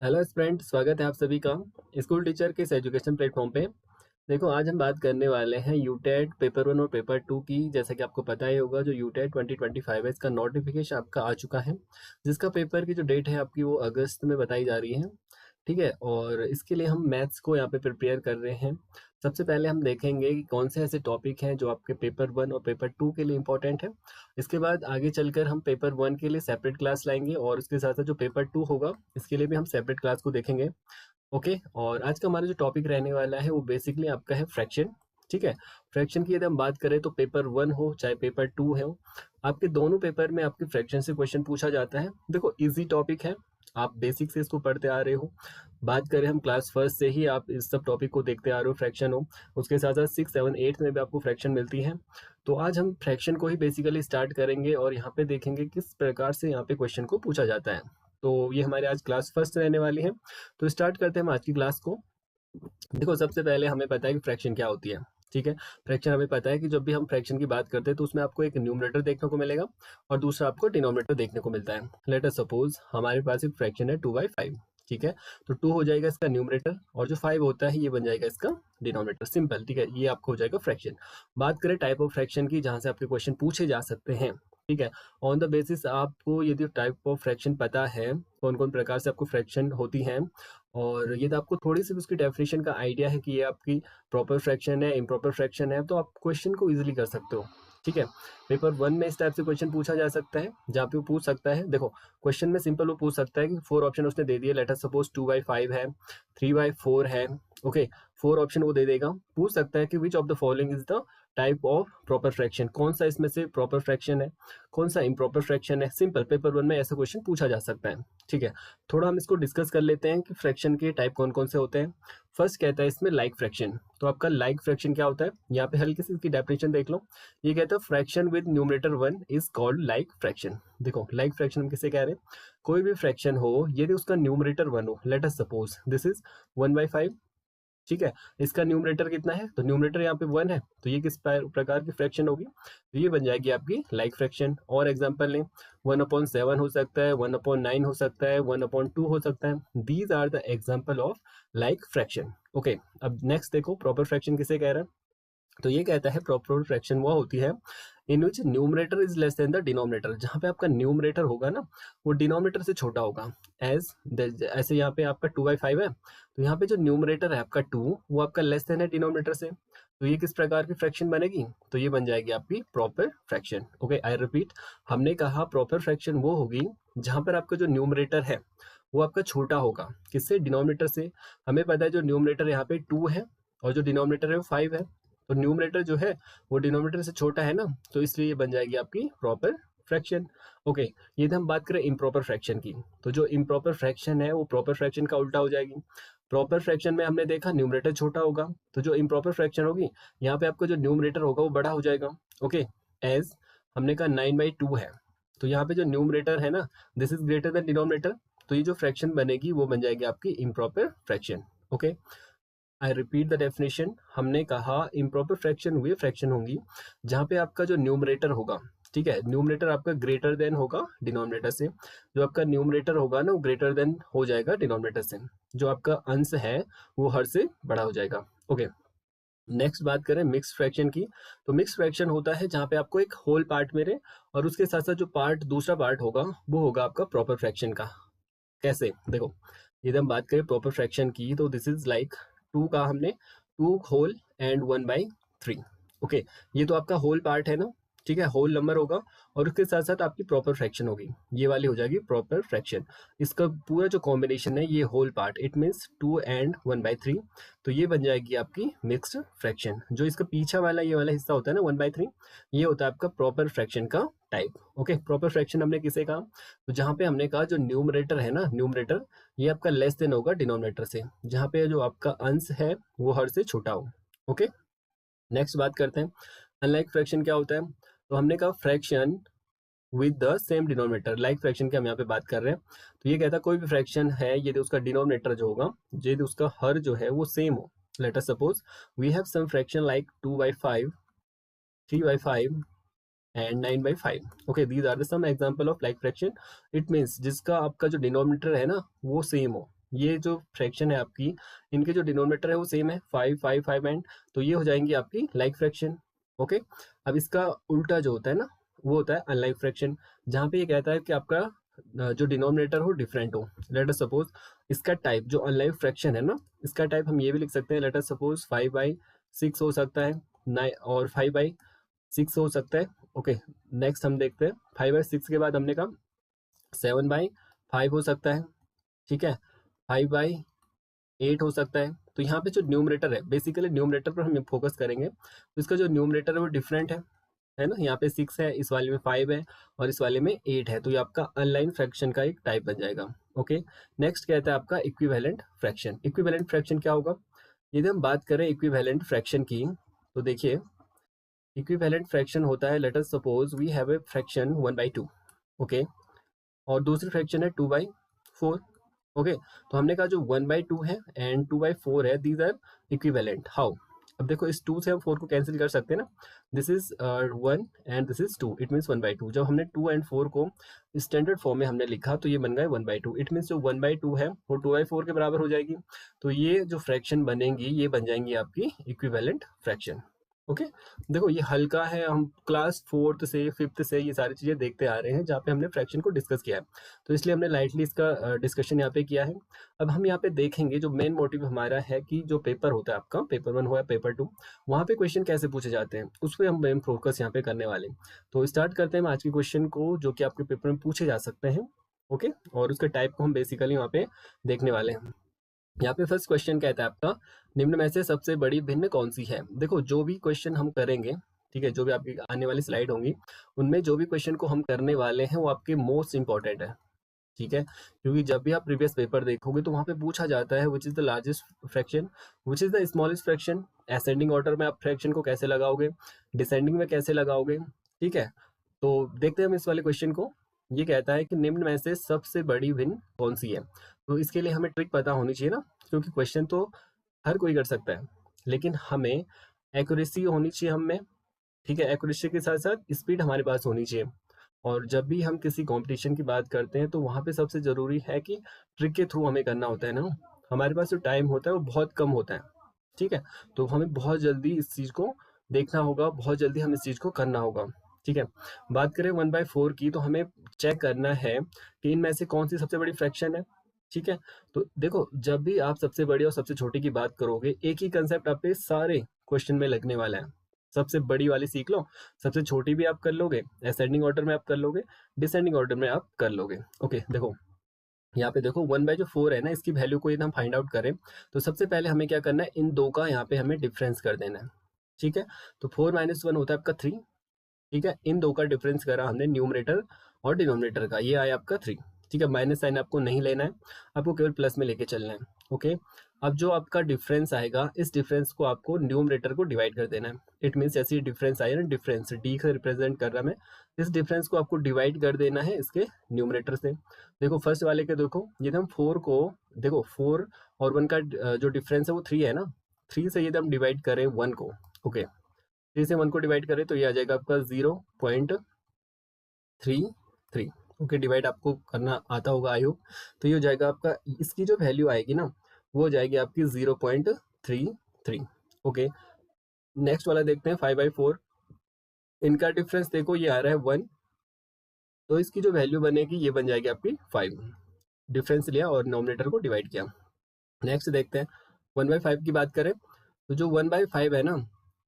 Hello friend, स्वागत है आप सभी का स्कूल टीचर के इस एजुकेशन प्लेटफॉर्म पे। देखो, आज हम बात करने वाले हैं यूटेट पेपर 1 और पेपर 2 की। जैसा कि आपको पता ही होगा, जो यूटेट 2025 है, इसका नोटिफिकेशन आपका आ चुका है, जिसका पेपर की जो डेट है आपकी वो अगस्त में बताई जा रही है। ठीक है, और इसके लिए हम मैथ्स को यहाँ पे प्रिपेयर कर रहे हैं। सबसे पहले हम देखेंगे कि कौन से ऐसे टॉपिक हैं जो आपके पेपर 1 और पेपर 2 के लिए इम्पोर्टेंट है। इसके बाद आगे चलकर हम पेपर 1 के लिए सेपरेट क्लास लाएंगे, और उसके साथ साथ जो पेपर 2 होगा इसके लिए भी हम सेपरेट क्लास को देखेंगे। ओके, और आज का हमारा जो टॉपिक रहने वाला है वो बेसिकली आपका है फ्रैक्शन। ठीक है, फ्रैक्शन की यदि हम बात करें तो पेपर 1 हो चाहे पेपर 2 हो, आपके दोनों पेपर में आपके फ्रैक्शन से क्वेश्चन पूछा जाता है। देखो, इजी टॉपिक है, आप बेसिक से इसको पढ़ते आ रहे हो। बात करें हम क्लास फर्स्ट से ही आप इस सब टॉपिक को देखते आ रहे हो, फ्रैक्शन हो, उसके साथ साथ 6, 7, 8 में भी आपको फ्रैक्शन मिलती है। तो आज हम फ्रैक्शन को ही बेसिकली स्टार्ट करेंगे और यहाँ पे देखेंगे किस प्रकार से यहाँ पे क्वेश्चन को पूछा जाता है। तो ये हमारे आज क्लास फर्स्ट रहने वाली है। तो स्टार्ट करते हैं हम आज की क्लास को। देखो, सबसे पहले हमें पता है कि फ्रैक्शन क्या होती है। ठीक है, फ्रैक्शन हमें पता है कि जब भी हम फ्रैक्शन की बात करते हैं तो उसमें आपको एक न्यूमरेटर देखने को मिलेगा और दूसरा आपको डिनोमिनेटर देखने को मिलता है। लेट अस सपोज हमारे पास एक फ्रैक्शन है 2/5। ठीक है, तो 2 हो जाएगा इसका न्यूमरेटर और जो 5 होता है ये बन जाएगा इसका डिनोमिनेटर। सिंपल, ठीक है, ये आपको हो जाएगा फ्रैक्शन। बात करें टाइप ऑफ फ्रैक्शन की, जहां से आपके क्वेश्चन पूछे जा सकते हैं। ठीक है, ऑन द बेसिस आपको यदि टाइप ऑफ फ्रैक्शन पता है, कौन कौन प्रकार से आपको फ्रैक्शन होती हैं, और ये तो आपको थोड़ी सी भी उसकी डेफिनेशन का आइडिया है कि ये आपकी प्रॉपर फ्रैक्शन है, इम्प्रॉपर फ्रैक्शन है, तो आप क्वेश्चन को इजीली कर सकते हो। ठीक है, पेपर 1 में इस टाइप से क्वेश्चन पूछा जा सकता है, जहाँ पे वो पूछ सकता है। देखो, क्वेश्चन में सिंपल वो पूछ सकता है कि 4 ऑप्शन उसने दे दिए। लेट अस सपोज 2/5 है, 3/4 है। ओके, 4 ऑप्शन वो दे देगा। पूछ सकता है कि which of the following is the type of proper fraction, कौन सा इसमें से प्रॉपर फ्रैक्शन है, कौन सा इम्प्रॉपर फ्रैक्शन है। सिंपल, पेपर 1 में ऐसा क्वेश्चन पूछा जा सकता है। ठीक है, थोड़ा हम इसको डिस्कस कर लेते हैं कि फ्रैक्शन के टाइप कौन कौन से होते हैं। फर्स्ट कहता है इसमें लाइक फ्रैक्शन। तो आपका लाइक फ्रैक्शन क्या होता है, यहाँ पे हल्की सी इसकी डेफिनेशन देख लो। ये कहता है fraction with numerator 1 is called like fraction. देखो, लाइक फ्रैक्शन हम किसे कह रहे हैं, कोई भी फ्रैक्शन हो यदि उसका न्यूमरेटर 1 हो। Let us suppose this is 1/5। ठीक है, इसका न्यूमरेटर कितना है, तो न्यूमरेटर यहाँ पे 1 है, तो ये किस प्रकार की फ्रैक्शन होगी, तो ये बन जाएगी आपकी लाइक फ्रैक्शन। और एग्जांपल लें, 1/7 हो सकता है, 1/9 हो सकता है, 1/2 हो सकता है। These are the example of like fraction. Okay, अब नेक्स्ट देखो, प्रॉपर फ्रैक्शन किसे कह रहा है। तो ये कहता है प्रॉपर फ्रैक्शन वो होती है in which numerator is less than the denominator. जहाँ पे आपका न्यूमरेटर होगा ना, वो डिनोमिनेटर से छोटा होगा। एज ऐसे यहाँ पे आपका 2/5 है, तो यहाँ पे जो न्यूमरेटर है आपका 2, वो आपका लेस देन है डिनोमिनेटर से। तो ये किस प्रकार की फ्रैक्शन बनेगी, तो ये बन जाएगी आपकी proper fraction. Okay, I repeat, हमने कहा प्रॉपर फ्रैक्शन वो होगी जहाँ पर आपका जो न्यूमरेटर है वो आपका छोटा होगा, किससे, डिनोमिनेटर से। हमें पता है जो न्यूमरेटर यहाँ पे 2 है और जो डिनोमिनेटर है वो 5 है, तो न्यूमरेटर जो है वो डिनोमिनेटर से छोटा है ना, तो इसलिए ये बन जाएगी आपकी प्रॉपर फ्रैक्शन। ओके, ये हम बात करें इम्प्रॉपर फ्रैक्शन की, तो जो इम्प्रॉपर फ्रैक्शन है वो प्रॉपर फ्रैक्शन का उल्टा हो जाएगी। प्रॉपर फ्रैक्शन में हमने देखा न्यूमरेटर छोटा होगा, तो जो इम्प्रॉपर फ्रैक्शन होगी यहाँ पे आपका जो न्यूमरेटर होगा वो बड़ा हो जाएगा। ओके, एज हमने कहा 9/2 है, तो यहाँ पे जो न्यूमरेटर है ना, this is greater than denominator, तो ये जो फ्रैक्शन बनेगी वो बन जाएगी आपकी improper fraction. Okay, I repeat the definition, हमने कहा इम्प्रॉपर फ्रैक्शन वे फ्रैक्शन होंगी जहाँ पे आपका जो न्यूमरेटर होगा, ठीक है, न्यूमरेटर आपका ग्रेटर देन होगा डिनोमिनेटर से। जो आपका न्यूमरेटर होगा ना वो ग्रेटर देन हो जाएगा डिनोमिनेटर से, जो आपका अंश है वो हर से बड़ा हो जाएगा। ओके, नेक्स्ट बात करें मिक्स फ्रैक्शन की। तो मिक्स फ्रैक्शन होता है जहाँ पे आपको एक होल पार्ट मिले और उसके साथ साथ जो पार्ट दूसरा पार्ट होगा वो होगा आपका प्रॉपर फ्रैक्शन का। कैसे, देखो, यदि हम बात करें प्रॉपर फ्रैक्शन की, तो दिस इज लाइक 2 का हमने 2 होल एंड 1/3। ओके, ये तो आपका होल पार्ट है ना, ठीक है, होल नंबर होगा और उसके साथ साथ आपकी प्रॉपर फ्रैक्शन होगी, ये वाली हो जाएगी प्रॉपर फ्रैक्शन। इसका पूरा जो कॉम्बिनेशन है ये whole part, it means 2 and 1/3, तो ये बन जाएगी आपकी मिक्स्ड फ्रैक्शन। जो इसका पीछा वाला ये वाला हिस्सा होता है ना 1/3, ये होता है आपका प्रॉपर फ्रैक्शन का टाइप। ओके, प्रॉपर फ्रैक्शन हमने किसे कहा, तो जहाँ पे हमने कहा जो न्यूमरेटर है ना, न्यूमरेटर ये आपका लेस देन होगा डिनोमिनेटर से, जहाँ पे जो आपका अंश है वो हर से छोटा हो। ओके, नेक्स्ट बात करते हैं अनलाइक फ्रैक्शन क्या होता है। तो हमने कहा fraction with the same denominator, like fraction की हम यहाँ पे बात कर रहे हैं। तो ये कहता है कोई भी फ्रैक्शन है यदि उसका डिनोमिनेटर जो होगा, यदि उसका हर जो है वो सेम हो। Let us suppose we have some fraction like 2/5, 3/5 and 9/5। Okay, these are the some example of like fraction. It means जिसका आपका जो डिनोमिनेटर है ना वो सेम हो, ये जो फ्रैक्शन है आपकी, इनके जो डिनोमिनेटर है वो सेम है, 5 5 5 एंड, तो ये हो जाएंगी आपकी लाइक फ्रैक्शन। ओके, अब इसका उल्टा जो होता है ना, वो होता है अनलाइक फ्रैक्शन, जहाँ पे ये कहता है कि आपका जो डिनोमिनेटर हो डिफरेंट हो। लेट अस सपोज इसका टाइप जो अनलाइक फ्रैक्शन है ना, इसका टाइप हम ये भी लिख सकते हैं, लेट अस सपोज 5/6 हो सकता है, 9 और 5/6 हो सकता है। ओके, नेक्स्ट हम देखते हैं, 5/6 के बाद हमने कहा 7/5 हो सकता है, ठीक है, 5/8 हो सकता है। तो यहाँ पे जो न्यूमरेटर है, बेसिकली न्यूमरेटर पर हम फोकस करेंगे, तो इसका जो न्यूमरेटर है वो डिफरेंट है ना, यहाँ पे 6 है, इस वाले में 5 है और इस वाले में 8 है, तो ये आपका अनलाइन फ्रैक्शन का एक टाइप बन जाएगा। ओके, नेक्स्ट कहता है आपका इक्विवेलेंट फ्रैक्शन। इक्विवेलेंट फ्रैक्शन क्या होगा, यदि हम बात करें इक्विवेलेंट फ्रैक्शन की, तो देखिए इक्विवेलेंट फ्रैक्शन होता है, let us suppose we have a fraction 1/2, okay, और दूसरी फ्रैक्शन है 2/4। ओके, तो हमने कहा जो 1/2 है एंड 2/4 है, दीज आर इक्विवेलेंट। हाउ, अब देखो इस 2 से हम 4 को कैंसिल कर सकते हैं ना, this is 1 and this is 2, it means 1/2। जब हमने 2 एंड 4 को स्टैंडर्ड फॉर्म में हमने लिखा तो ये बन गया 1/2, इट मीन्स जो 1/2 है वो 2/4 के बराबर हो जाएगी। तो ये जो फ्रैक्शन बनेंगी ये बन जाएंगी आपकी इक्विवेलेंट फ्रैक्शन। ओके, देखो ये हल्का है, हम क्लास 4th से 5th से ये सारी चीज़ें देखते आ रहे हैं जहाँ पे हमने फ्रैक्शन को डिस्कस किया है, तो इसलिए हमने लाइटली इसका डिस्कशन यहाँ पे किया है। अब हम यहाँ पे देखेंगे जो मेन मोटिव हमारा है कि जो पेपर होता है आपका, पेपर 1 हो या पेपर 2, वहाँ पे क्वेश्चन कैसे पूछे जाते हैं उस पर हम मेन फोकस यहाँ पे करने वाले हैं। तो स्टार्ट करते हैं आज के क्वेश्चन को जो कि आपके पेपर में पूछे जा सकते हैं। ओके, और उसके टाइप को हम बेसिकली वहाँ पे देखने वाले हैं। यहाँ पे फर्स्ट क्वेश्चन कहता है आपका, निम्न में से सबसे बड़ी भिन्न कौन सी है। देखो जो भी क्वेश्चन हम करेंगे, ठीक है, जो भी आपकी आने वाली स्लाइड होंगी उनमें जो भी क्वेश्चन को हम करने वाले हैं वो आपके मोस्ट इंपॉर्टेंट है, ठीक है, क्योंकि जब भी आप प्रीवियस पेपर देखोगे तो वहाँ पे पूछा जाता है which is the largest fraction, which is the smallest fraction, ascending order में आप फ्रैक्शन को कैसे लगाओगे, डिसेंडिंग में कैसे लगाओगे, ठीक है। तो देखते हैं हम इस वाले क्वेश्चन को। ये कहता है कि निम्न में से सबसे बड़ी भिन्न कौन सी है। तो इसके लिए हमें ट्रिक पता होनी चाहिए ना, क्योंकि क्वेश्चन तो हर कोई कर सकता है, लेकिन हमें एक्यूरेसी होनी चाहिए हम में, ठीक है, एक्यूरेसी के साथ साथ स्पीड हमारे पास होनी चाहिए। और जब भी हम किसी कंपटीशन की बात करते हैं तो वहाँ पे सबसे ज़रूरी है कि ट्रिक के थ्रू हमें करना होता है ना, हमारे पास जो टाइम होता है वो बहुत कम होता है, ठीक है, तो हमें बहुत जल्दी इस चीज़ को देखना होगा, बहुत जल्दी हम इस चीज़ को करना होगा, ठीक है। बात करें 1/4 की, तो हमें चेक करना है कि इनमें से कौन सी सबसे बड़ी फ्रैक्शन है, ठीक है। तो देखो जब भी आप सबसे बड़ी और सबसे छोटी की बात करोगे, एक ही कंसेप्ट आप पे सारे क्वेश्चन में लगने वाला है। सबसे बड़ी वाली सीख लो, सबसे छोटी भी आप कर लोगे, असेंडिंग ऑर्डर में आप कर लोगे, डिसेंडिंग ऑर्डर में आप कर लोगे। ओके, देखो यहाँ पे देखो 1/4 है ना, इसकी वैल्यू को यदि हम फाइंड आउट करें तो सबसे पहले हमें क्या करना है, इन दो का यहाँ पे हमें डिफरेंस कर देना है, ठीक है। तो 4 - 1 होता है आपका 3, ठीक है, इन दो का डिफरेंस करा हमने न्यूमरेटर और डिनोमिनेटर का, ये आया आपका 3, ठीक है। माइनस साइन आपको नहीं लेना है, आपको केवल प्लस में लेके चलना है। ओके, अब जो आपका डिफरेंस आएगा, इस डिफरेंस को आपको न्यूमरेटर को डिवाइड कर देना है। इट मीन्स ऐसी डिफरेंस आया ना, डिफरेंस डी से रिप्रेजेंट कर रहा मैं, इस डिफरेंस को आपको डिवाइड कर देना है इसके न्यूमरेटर से। देखो फर्स्ट वाले के देखो, यदि हम 4 को, देखो 4 और 1 का जो डिफरेंस है वो 3 है ना, 3 से यदि हम डिवाइड करें 1 को, ओके, 3 से 1 को डिवाइड करें तो ये आ जाएगा आपका 0.33। ओके, डिवाइड आपको करना आता होगा आई होप। तो ये हो जाएगा आपका, इसकी जो वैल्यू आएगी ना वो हो जाएगी आपकी 0.33। ओके, नेक्स्ट वाला देखते हैं 5/4, इनका डिफरेंस देखो ये आ रहा है 1, तो इसकी जो वैल्यू बनेगी ये बन जाएगी आपकी 5, डिफरेंस लिया और नॉमिनेटर को डिवाइड किया। नेक्स्ट देखते हैं 1/5 की बात करें, तो जो 1/5 है ना,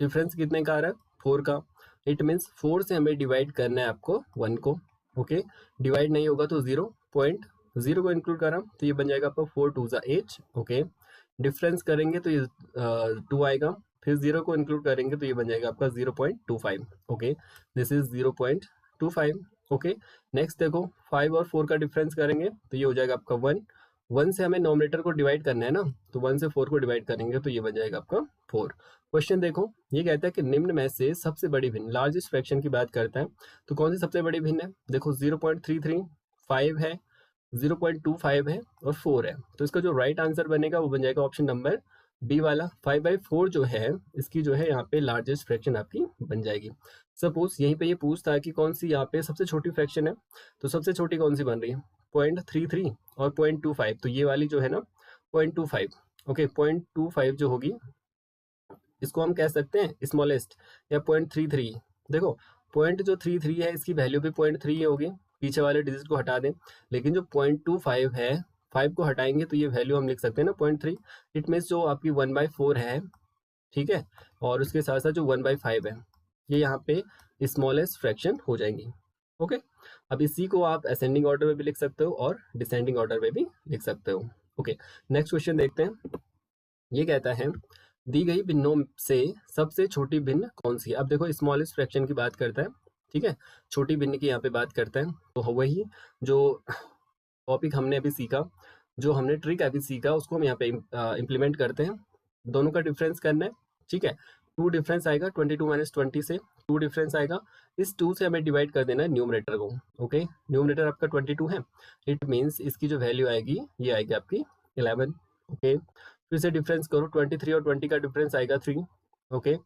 डिफरेंस कितने का आ रहा है, 4 का, इट मीन्स 4 से हमें डिवाइड करना है आपको 1 को। ओके, डिवाइड नहीं होगा तो 0.0 को इंक्लूड करा तो ये बन जाएगा आपका 4 2 8। ओके, डिफरेंस करेंगे तो ये 2 आएगा, फिर 0 को इंक्लूड करेंगे तो ये बन जाएगा आपका 0.25। Okay, this is 0.25। Okay, next देखो 5 और 4 का डिफरेंस करेंगे तो ये हो जाएगा आपका 1, 1 से हमें नॉमिनेटर को डिवाइड करना है ना, तो 1 से 4 को डिवाइड करेंगे तो ये बन जाएगा आपका 4। क्वेश्चन देखो, ये कहता है कि निम्न में से सबसे बड़ी भिन्न, लार्जेस्ट फ्रैक्शन की बात करता है, तो कौन सी सबसे बड़ी भिन्न है। देखो 0.33, 5 है, 0.25 है और 4 है, तो इसका जो राइट आंसर बनेगा वो बन जाएगा ऑप्शन नंबर बी वाला। 5/4 जो है इसकी जो है यहाँ पे लार्जेस्ट फ्रैक्शन आपकी बन जाएगी। सपोज यहीं पे ये पूछता है कि कौन सी यहाँ पे सबसे छोटी फ्रैक्शन है, तो सबसे छोटी कौन सी बन रही है, 0.33 और 0.25, तो ये वाली जो है ना 0.25, ओके 0.25 जो होगी इसको हम कह सकते हैं स्मॉलेस्ट, या 0.33। देखो पॉइंट जो 33 है इसकी वैल्यू भी 0.3 होगी, पीछे वाले डिजिट को हटा दें, लेकिन जो 0.25 है 5 को हटाएंगे तो ये वैल्यू हम लिख सकते हैं ना 0.3। इट मीन्स जो आपकी 1/4 है, ठीक है, और उसके साथ साथ जो 1/5 है ये यहाँ पे स्मॉलेस्ट फ्रैक्शन हो जाएंगी। ओके, अब इसी को आप असेंडिंग ऑर्डर में भी लिख सकते हो और डिसेंडिंग ऑर्डर में भी लिख सकते हो। ओके, नेक्स्ट क्वेश्चन देखते हैं। ये कहता है दी गई भिन्नों से सबसे छोटी भिन्न कौन सी है। अब देखो स्मॉलेस्ट फ्रैक्शन की बात करता है, ठीक है, छोटी भिन्न की यहाँ पे बात करता है, तो वही जो टॉपिक हमने अभी सीखा, जो हमने ट्रिक अभी सीखा उसको हम यहाँ पे इम्प्लीमेंट करते हैं। दोनों का डिफरेंस करना है, ठीक है। 2 डिफरेंस आएगा 22 माइनस 20 से, 2 डिफरेंस आएगा, इस 2 से हमें डिवाइड कर देना है न्यूमरेटर को। ओके, न्यूमरेटर आपका 22 है, इट मीन्स इसकी जो वैल्यू आएगी ये आएगी आपकी 11। ओके, फिर से डिफरेंस करो, 23 और 20 का डिफरेंस आएगा 3। ओके,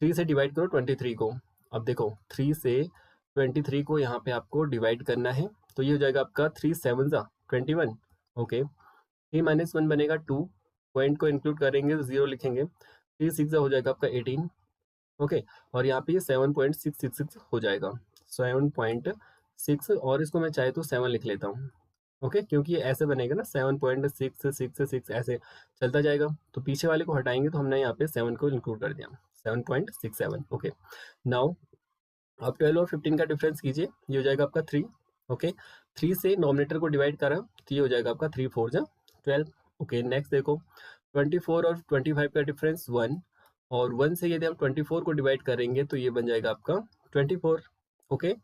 3 से डिवाइड करो 23 को। अब देखो 3 से 23 को यहाँ पे आपको डिवाइड करना है, तो ये हो जाएगा आपका 3 7 21। ओके, 3 माइनस 1 बनेगा 2, पॉइंट को इंक्लूड करेंगे तो 0 लिखेंगे, 3 6 हो जाएगा आपका 18। ओके, और यहाँ पे ये 7.666 हो जाएगा, 7.6, और इसको मैं चाहे तो 7 लिख लेता हूँ। ओके, क्योंकि ये ऐसे बनेगा ना 7.666 ऐसे चलता जाएगा, तो पीछे वाले को हटाएंगे तो हमने यहाँ पे 7 को इंक्लूड कर दिया, 7.67। ओके, नाउ अब 12 और 15 का डिफरेंस कीजिए, ये हो जाएगा आपका 3। ओके, 3 से नॉमिनेटर को डिवाइड करा तो ये हो जाएगा आपका 3 4 जा 12। ओके, नेक्स्ट देखो 24 और 25 का डिफरेंस 1, और 1 से यदि हम 24 को डिवाइड करेंगे तो ये बन जाएगा आपका 24। ओके,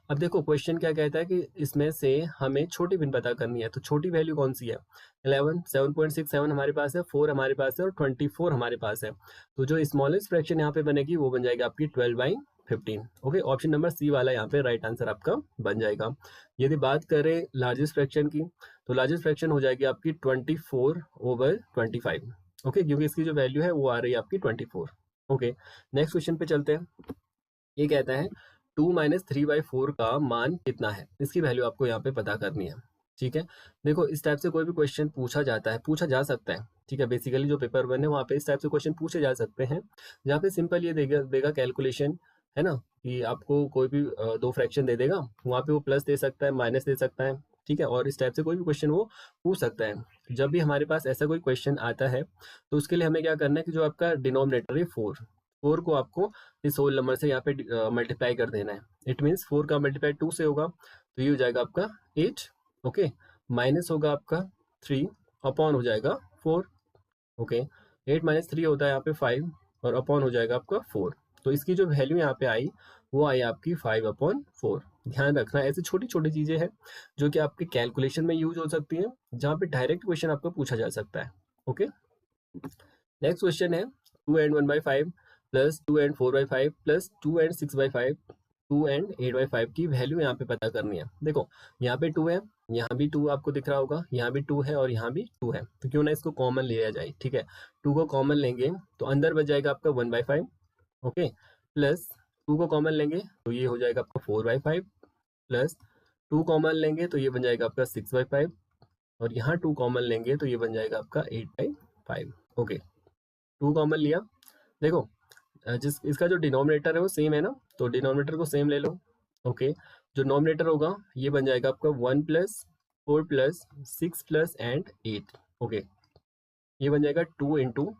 अब देखो क्वेश्चन क्या कहता है कि इसमें से हमें छोटी भिन्न पता करनी है, तो छोटी वैल्यू कौन सी है, 11 7.67 हमारे पास है, 4 हमारे पास है और 24 हमारे पास है, तो जो स्मॉलेस्ट फ्रैक्शन यहाँ पे बनेगी वो बन जाएगी आपकी 12/15। ओके, ऑप्शन नंबर सी वाला यहाँ पे राइट आंसर आपका बन जाएगा। यदि बात करें लार्जेस्ट फ्रैक्शन की, तो लार्जेस्ट फ्रैक्शन हो जाएगी आपकी 24/25। ओके, क्योंकि इसकी जो वैल्यू है वो आ रही है आपकी 24। ओके, नेक्स्ट क्वेश्चन पे चलते हैं। ये कहता है 2 माइनस 3/4 का मान कितना है, इसकी वैल्यू आपको यहाँ पे पता करनी है। ठीक है, देखो इस टाइप से कोई भी क्वेश्चन पूछा जाता है, पूछा जा सकता है, ठीक है, बेसिकली जो पेपर 1 है वहाँ पे इस टाइप से क्वेश्चन पूछे जा सकते हैं, जहाँ पे सिंपल ये देगा कैलकुलेशन, है ना, कि आपको कोई भी 2 फ्रैक्शन दे देगा, वहाँ पे वो प्लस दे सकता है, माइनस दे सकता है, ठीक है, और इस टाइप से कोई भी क्वेश्चन वो पूछ सकता है। जब भी हमारे पास ऐसा कोई क्वेश्चन आता है तो उसके लिए हमें क्या करना है कि जो आपका डिनोमिनेटर है 4 को आपको इस होल नंबर से यहाँ पे मल्टीप्लाई कर देना है। इट मीन्स 4 का मल्टीप्लाई 2 से होगा तो ये हो जाएगा आपका 8। ओके, माइनस होगा आपका 3, अपॉन हो जाएगा 4। ओके, 8 माइनस 3 होता है यहाँ पे 5, और अपॉन हो जाएगा आपका 4। तो इसकी जो वैल्यू यहाँ पे आई वो आई आपकी 5/4। ध्यान रखना ऐसी छोटी छोटी चीजें हैं जो कि आपके कैलकुलेशन में यूज हो सकती हैं, जहाँ पे डायरेक्ट क्वेश्चन आपको पूछा जा सकता है। ओके, नेक्स्ट क्वेश्चन है 2 and 1/5 plus 2 and 4/5 plus 2 and 6/5 2 and 8/5 की वैल्यू यहाँ पे पता करनी है। देखो यहाँ पे 2 है, यहाँ भी 2 आपको दिख रहा होगा, यहाँ भी 2 है और यहाँ भी 2 है, तो क्यों ना इसको कॉमन लिया जाए। ठीक है, 2 को कॉमन लेंगे तो अंदर बच जाएगा आपका 1/5। ओके, प्लस 2 को कॉमन लेंगे तो ये हो जाएगा आपका 4/5, प्लस 2 कॉमन लेंगे तो ये बन जाएगा आपका 6/5, और यहाँ 2 कॉमन लेंगे तो ये बन जाएगा आपका 8/5। ओके, 2 कॉमन लिया, देखो जिस इसका जो डिनोमिनेटर है वो सेम है ना, तो डिनोमिनेटर को सेम ले लो। ओके, जो नोमिनेटर होगा ये बन जाएगा आपका 1 plus 4 plus 6 plus and 8। Okay, ये बन जाएगा 2 इंटू,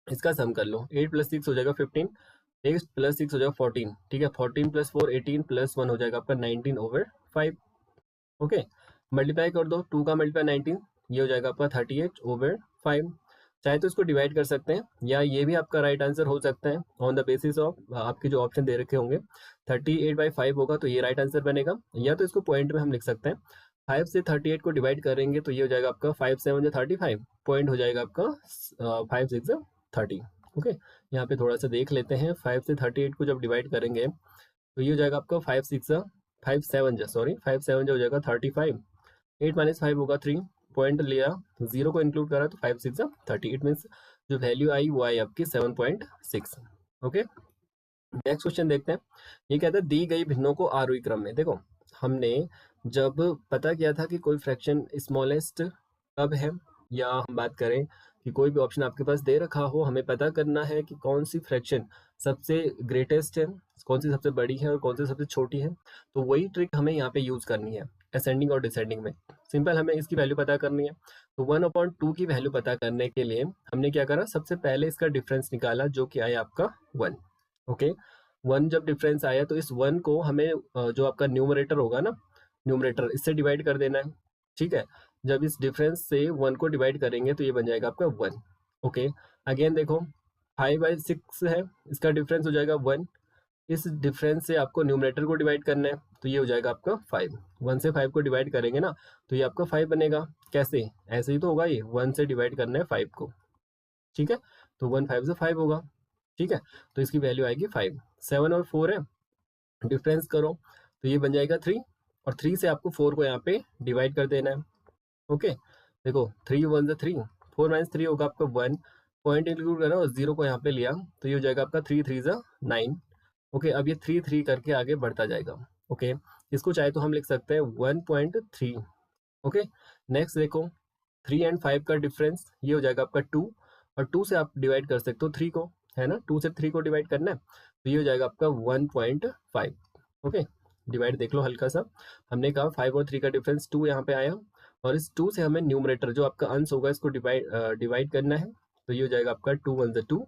इसका सम कर लो, 8 प्लस 6 हो जाएगा 15, 8 प्लस 6 हो जाएगा 14। ठीक है, 14 प्लस 4 18 प्लस 1 हो जाएगा आपका 19/5। ओके, मल्टीप्लाई कर दो, 2 का मल्टीप्लाई 19, ये हो जाएगा आपका 38/5। चाहे तो इसको डिवाइड कर सकते हैं, या ये भी आपका राइट आंसर हो सकता है ऑन द बेसिस ऑफ आपके जो ऑप्शन दे रखे होंगे। 38/5 होगा तो ये राइट आंसर बनेगा, या तो इसको पॉइंट में हम लिख सकते हैं, 5 से 38 को डिवाइड करेंगे तो ये हो जाएगा आपका 5 7 जो 35, पॉइंट हो जाएगा आपका 5 6 30। ओके, यहाँ पे थोड़ा सा देख लेते हैं, 5 से 38 को जब डिवाइड करेंगे तो ये हो जाएगा आपका 5 7 जो हो जाएगा 35, 8 माइनस 5 होगा 3, पॉइंट लिया, 0 को इंक्लूड करा तो 5 6 30। इट मीन्स जो वैल्यू आई वो आई आपकी 7.6। ओके, नेक्स्ट क्वेश्चन देखते हैं। ये कहता है दी गई भिन्नों को आरोही क्रम में, देखो हमने जब पता किया था कि कोई फ्रैक्शन स्मॉलेस्ट कब है, या हम बात करें कि कोई भी ऑप्शन आपके पास दे रखा हो, हमें पता करना है कि कौन सी फ्रैक्शन सबसे ग्रेटेस्ट है, कौन सी सबसे बड़ी है और कौन सी सबसे छोटी है, तो वही ट्रिक हमें यहाँ पे यूज़ करनी है असेंडिंग और डिसेंडिंग में। सिंपल, हमें इसकी वैल्यू पता करनी है। तो 1/2 की वैल्यू पता करने के लिए हमने क्या करा, सबसे पहले इसका डिफरेंस निकाला जो कि आया आपका 1। ओके, 1 जब डिफरेंस आया तो इस 1 को हमें जो आपका न्यूमरेटर होगा ना, न्यूमरेटर इससे डिवाइड कर देना है। ठीक है, जब इस डिफरेंस से 1 को डिवाइड करेंगे तो ये बन जाएगा आपका 1। ओके, अगेन देखो 5/6 है, इसका डिफरेंस हो जाएगा 1। इस डिफरेंस से आपको न्यूमरेटर को डिवाइड करना है तो ये हो जाएगा आपका 5। 1 से 5 को डिवाइड करेंगे ना तो ये आपका 5 बनेगा। कैसे, ऐसे ही तो होगा, ये 1 से डिवाइड करना है 5 को। ठीक है, तो 1 5 से 5 होगा। ठीक है, तो इसकी वैल्यू आएगी 5। 7 और 4 है, डिफरेंस करो तो ये बन जाएगा 3, और 3 से आपको 4 को यहाँ पे डिवाइड कर देना है। ओके, देखो 3 1 से 3, 4 - 3 होगा आपका 1, पॉइंट इंक्लूड करा और 0 को यहाँ पे लिया तो ये हो जाएगा आपका 3 3 जा 9। ओके, अब ये 3 3 करके आगे बढ़ता जाएगा। ओके, इसको चाहे तो हम लिख सकते हैं 1.3। ओके, नेक्स्ट देखो 3 और 5 का डिफरेंस ये हो जाएगा आपका 2, और 2 से आप डिवाइड कर सकते हो 3 को, है ना, 2 से 3 को डिवाइड करना है तो ये हो जाएगा आपका 1.5। ओके, डिवाइड देख लो हल्का सा, हमने कहा 5 और 3 का डिफरेंस 2 यहाँ पे आया, और इस 2 से हमें न्यूमरेटर जो आपका अंश होगा इसको डिवाइड करना है तो ये हो जाएगा आपका 2 1 से 2,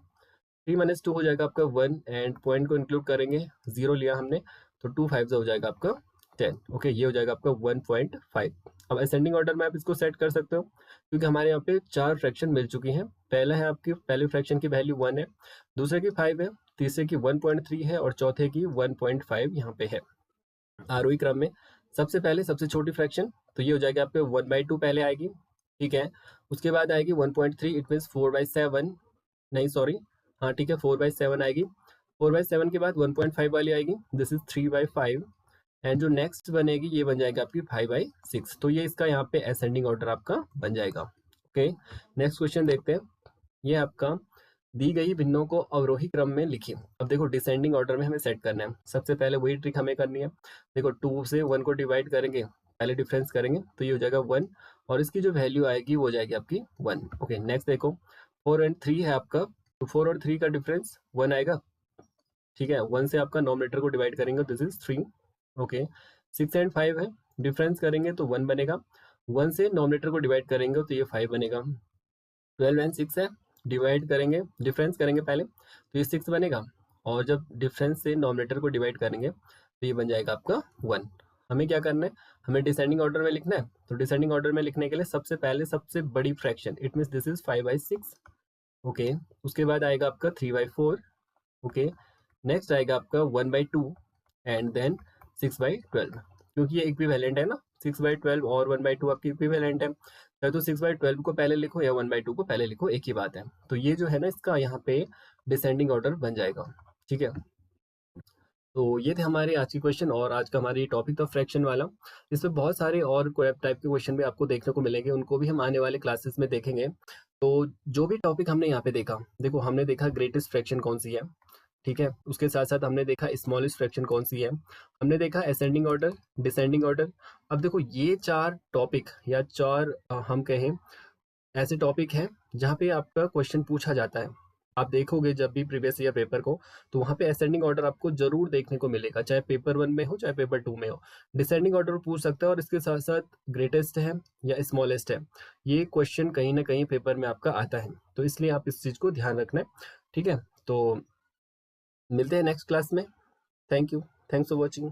3 - 2 हो जाएगा आपका 1, एंड पॉइंट को इंक्लूड करेंगे, 0 लिया हमने तो 2 5 से हो जाएगा आपका 10। ओके, ये हो जाएगा आपका 1.5। अब असेंडिंग ऑर्डर में आप इसको सेट कर सकते हो क्योंकि हमारे यहाँ पे 4 फ्रैक्शन मिल चुकी हैं। पहला है आपकी पहले फ्रैक्शन की वैल्यू 1 है, दूसरे की 5 है, तीसरे की 1.3 है और चौथे की 1.5 यहाँ पे है। आरोही क्रम में सबसे पहले सबसे छोटी फ्रैक्शन तो ये हो जाएगा आपके 1/2 पहले आएगी। ठीक है, उसके बाद आएगी 1.3, इट मीन्स 4/7, नहीं सॉरी, हाँ ठीक है 4/7 आएगी। 4/7 के बाद 1.5 वाली आएगी, दिस इज 3/5, एंड जो नेक्स्ट बनेगी ये बन जाएगा आपकी 5/6। तो ये इसका यहाँ पे असेंडिंग ऑर्डर आपका बन जाएगा। ओके, नेक्स्ट क्वेश्चन देखते हैं। ये आपका दी गई भिन्नों को अवरोही क्रम में लिखिए। अब देखो डिसेंडिंग ऑर्डर में हमें सेट करना है, सबसे पहले वही ट्रिक हमें करनी है। देखो 2 से 1 को डिवाइड करेंगे, पहले डिफरेंस करेंगे तो ये हो जाएगा 1, और इसकी जो वैल्यू आएगी वो हो जाएगी आपकी 1। ओके, नेक्स्ट देखो 4 और 3 है आपका, तो 4 और 3 का डिफरेंस 1 आएगा। ठीक है, 1 से आपका नॉमिनेटर को डिवाइड करेंगे, दिस इज 3। ओके, 6 और 5 है, डिफरेंस करेंगे तो 1 बनेगा, 1 से नॉमिनेटर को डिवाइड करेंगे तो ये 5 बनेगा। 12 और 6 है, डिवाइड करेंगे, डिफरेंस करेंगे पहले तो ये 6 बनेगा, और जब डिफरेंस से नॉमिनेटर को डिवाइड करेंगे तो ये बन जाएगा आपका 1। हमें क्या करना है, हमें डिसेंडिंग ऑर्डर में लिखना है, तो डिसेंडिंग ऑर्डर में लिखने के लिए सबसे पहले सबसे बड़ी fraction, it means this is 5/6। Okay, उसके बाद आएगा आपका 3/4। ओके, नेक्स्ट आएगा आपका 1/2, एंड देन 6/12, क्योंकि ये इक्विवेलेंट है ना, 6/12 और 1/2 आपकी इक्विवेलेंट है, चाहे तो 6/12 को पहले लिखो या 1/2 को पहले लिखो, एक ही बात है। तो ये जो है ना इसका यहाँ पे डिसेंडिंग ऑर्डर बन जाएगा। ठीक है, तो ये थे हमारे आज के क्वेश्चन और आज का हमारी टॉपिक था फ्रैक्शन वाला। इसमें बहुत सारे और टाइप के क्वेश्चन भी आपको देखने को मिलेंगे, उनको भी हम आने वाले क्लासेस में देखेंगे। तो जो भी टॉपिक हमने यहाँ पे देखा, देखो हमने देखा ग्रेटेस्ट फ्रैक्शन कौन सी है, ठीक है, उसके साथ साथ हमने देखा स्मॉलेस्ट फ्रैक्शन कौन सी है, हमने देखा असेंडिंग ऑर्डर, डिसेंडिंग ऑर्डर। अब देखो ये 4 टॉपिक या 4 हम कहें ऐसे टॉपिक हैं जहाँ पे आपका क्वेश्चन पूछा जाता है। आप देखोगे जब भी प्रीवियस ईयर पेपर को, तो वहाँ पे असेंडिंग ऑर्डर आपको जरूर देखने को मिलेगा, चाहे पेपर 1 में हो चाहे पेपर 2 में हो। डिसेंडिंग ऑर्डर पूछ सकता है, और इसके साथ साथ ग्रेटेस्ट है या स्मॉलेस्ट है, ये क्वेश्चन कहीं ना कहीं पेपर में आपका आता है, तो इसलिए आप इस चीज़ को ध्यान रखना है। ठीक है, तो मिलते हैं नेक्स्ट क्लास में। Thank you, thanks for watching.